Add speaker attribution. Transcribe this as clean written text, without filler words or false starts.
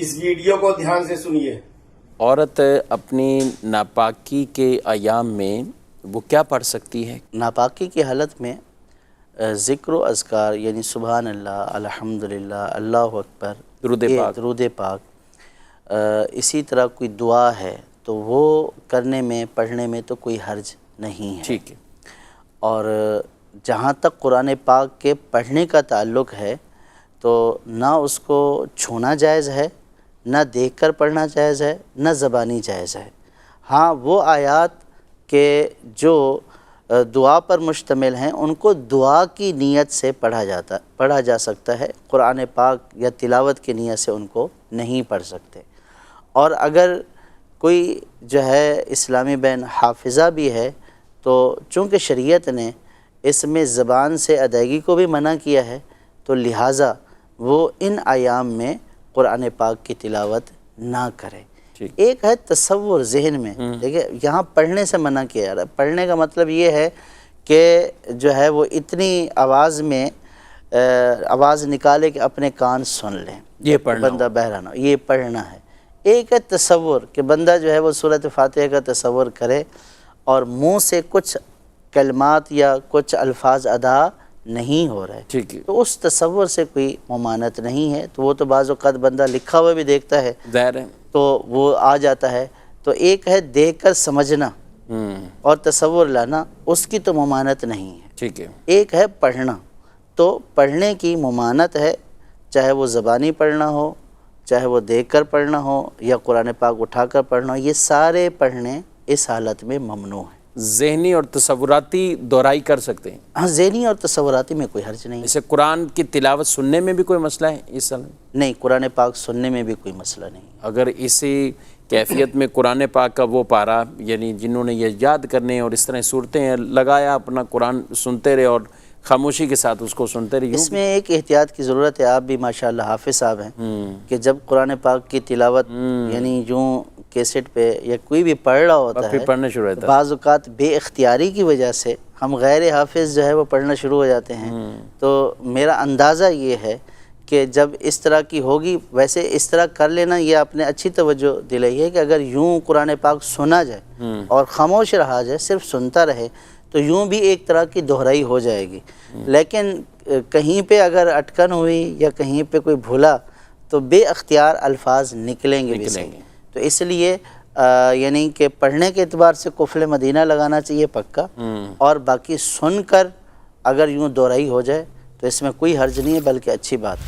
Speaker 1: اس video کو دھیان سے سنیے۔
Speaker 2: عورت اپنی ناپاکی کے ایام میں وہ کیا پڑھ سکتی ہے؟
Speaker 3: ناپاکی کی حالت میں ذکر و اذکار یعنی سبحان اللہ، الحمدللہ، اللہ اکبر، درود پاک، اسی طرح کوئی دعا ہے تو وہ کرنے میں پڑھنے میں تو کوئی حرج نہیں ہے۔
Speaker 2: ٹھیک ہے۔
Speaker 3: اور جہاں تک قرآن پاک کے پڑھنے کا تعلق ہے تو نہ اس کو چھونا جائز ہے، نہ دیکھ کر پڑھنا جائز ہے، نہ زبانی جائز ہے۔ ہاں وہ آیات کے جو دعا پر مشتمل ہیں ان کو دعا کی نیت سے پڑھا جا سکتا ہے، قرآن پاک یا تلاوت کی نیت سے ان کو نہیں پڑھ سکتے۔ اور اگر کوئی جو ہے اسلامی بہن حافظہ بھی ہے تو چونکہ شریعت نے اس میں زبان سے ادائیگی کو بھی منع کیا ہے تو لہٰذا وہ ان ایام میں قرآن پاک کی تلاوت نہ کرے۔ ایک ہے تصور ذہن میں، دیکھیں یہاں پڑھنے سے منع کیا جا رہا ہے۔ پڑھنے کا مطلب یہ ہے کہ جو ہے وہ اتنی آواز میں آواز نکالے کہ اپنے کان سن لیں،
Speaker 2: یہ پڑھنا
Speaker 3: بندہ بہرا نہ ہو، یہ پڑھنا ہے۔ ایک ہے تصور کہ بندہ جو ہے وہ سورۃ فاتحہ کا تصور کرے اور منہ سے کچھ کلمات یا کچھ الفاظ ادا نہیں ہو رہے،
Speaker 2: ٹھیک ہے،
Speaker 3: تو اس تصور سے کوئی ممانعت نہیں ہے۔ تو وہ تو بعض اوقات بندہ لکھا ہوا بھی دیکھتا ہے
Speaker 2: ظاہر ہے،
Speaker 3: تو وہ آ جاتا ہے۔ تو ایک ہے دیکھ کر سمجھنا اور تصور لانا، اس کی تو ممانعت نہیں ہے۔
Speaker 2: ٹھیک ہے۔
Speaker 3: ایک ہے پڑھنا، تو پڑھنے کی ممانعت ہے، چاہے وہ زبانی پڑھنا ہو، چاہے وہ دیکھ کر پڑھنا ہو یا قرآن پاک اٹھا کر پڑھنا ہو، یہ سارے پڑھنے اس حالت میں ممنوع ہیں۔
Speaker 2: ذہنی اور تصوراتی دہرائی کر سکتے ہیں؟
Speaker 3: ہاں، ذہنی اور تصوراتی میں کوئی حرج نہیں ہے۔
Speaker 2: جیسے قرآن کی تلاوت سننے میں بھی کوئی مسئلہ ہے اس سال؟
Speaker 3: نہیں، قرآن پاک سننے میں بھی کوئی مسئلہ نہیں ہے۔
Speaker 2: اگر اسی کیفیت میں قرآن پاک کا وہ پارا، یعنی جنہوں نے یہ یاد کرنے اور اس طرح صورتیں لگایا، اپنا قرآن سنتے رہے اور خاموشی کے ساتھ اس کو سنتے رہے،
Speaker 3: اس میں ایک احتیاط کی ضرورت ہے۔ آپ بھی ماشاءاللہ حافظ صاحب ہیں کہ جب قرآن پاک کی تلاوت یعنی یوں کیسٹ پہ یا کوئی بھی پڑھ رہا ہوتا ہے،
Speaker 2: پڑھنا شروع ہوتا ہے،
Speaker 3: بعض اوقات بے اختیاری کی وجہ سے ہم غیر حافظ جو ہے وہ پڑھنا شروع ہو جاتے ہیں۔ تو میرا اندازہ یہ ہے کہ جب اس طرح کی ہوگی، ویسے اس طرح کر لینا یہ آپ نے اچھی توجہ دلائی ہے کہ اگر یوں قرآن پاک سنا جائے اور خاموش رہا جائے، صرف سنتا رہے، تو یوں بھی ایک طرح کی دہرائی ہو جائے گی۔ لیکن کہیں پہ اگر اٹکن ہوئی یا کہیں پہ کوئی بھولا تو بے اختیار الفاظ نکلیں گے بھی صحیح۔ تو اس لیے یعنی کہ پڑھنے کے اعتبار سے قفل مدینہ لگانا چاہیے پکا، اور باقی سن کر اگر یوں دہرائی ہو جائے تو اس میں کوئی حرج نہیں ہے، بلکہ اچھی بات ہے۔